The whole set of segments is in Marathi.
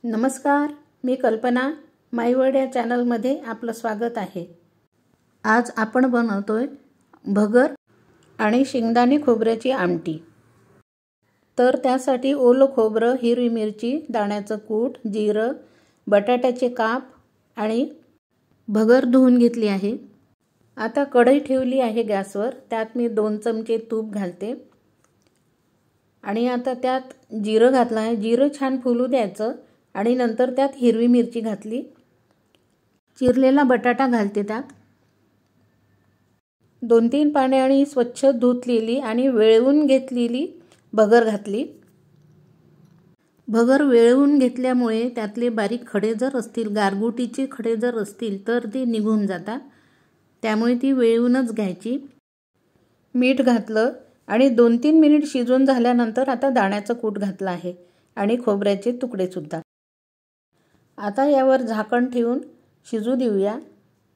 नमस्कार, मी कल्पना. माय वर्ल्ड या चॅनलमध्ये आपलं स्वागत आहे. आज आपण बनवतोय भगर आणि शेंगदाणे खोबऱ्याची आमटी. तर त्यासाठी ओलं खोबरं, हिरवी मिरची, दाण्याचं कूट, जिरं, बटाट्याचे काप आणि भगर धुवून घेतली आहे. आता कढई ठेवली आहे गॅसवर. त्यात मी 2 चमचे तूप घालते आणि आता त्यात जिरं घातलं आहे. जिरं छान फुलू द्यायचं आणि नंतर त्यात हिरवी मिरची घातली. चिरलेला बटाटा घालते. त्यात 2-3 पाण्याने स्वच्छ धुतलेली आणि वेळवून घेतलेली भगर घातली. भगर वेळवून घेतल्यामुळे त्यातले बारीक खडे जर असतील, गारगुटीचे खडे जर असतील तर ते निघून जातात. त्यामुळे ती वेळवूनच घ्यायची. मीठ घातलं आणि 2-3 मिनिट शिजून झाल्यानंतर आता दाण्याचं कूट घातलं आहे आणि खोबऱ्याचे तुकडे सुद्धा. आता यावर झाकण ठेवून शिजू देऊया.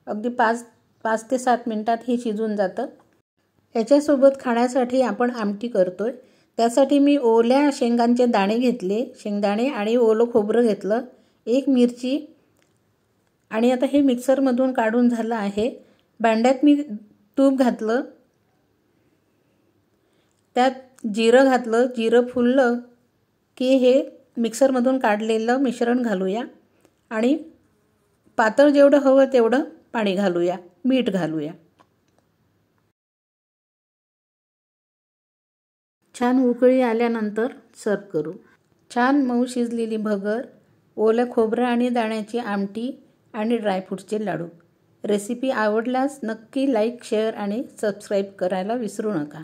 अगदी 5 ते 7 मिनिटात हे शिजून जातं. याच्यासोबत खाण्यासाठी आपण आमटी करतोय. त्यासाठी मी ओल्या शेंगांचे दाणे घेतले, शेंगदाणे आणि ओलं खोबरं घेतलं, 1 मिरची आणि आता हे मिक्सरमधून काढून झालं आहे. भांड्यात मी तूप घातलं, त्यात जिरं घातलं. जिरं फुललं की हे मिक्सरमधून काढलेलं मिश्रण घालूया आणि पातळ जेवढं हवं तेवढं पाणी घालूया, मीठ घालूया. छान उकळी आल्यानंतर सर्व करू. छान मऊ शिजलेली भगर, ओल्या खोबरं आणि दाण्याची आमटी आणि ड्रायफ्रूटचे लाडू. रेसिपी आवडल्यास नक्की लाईक, शेअर आणि सबस्क्राईब करायला विसरू नका.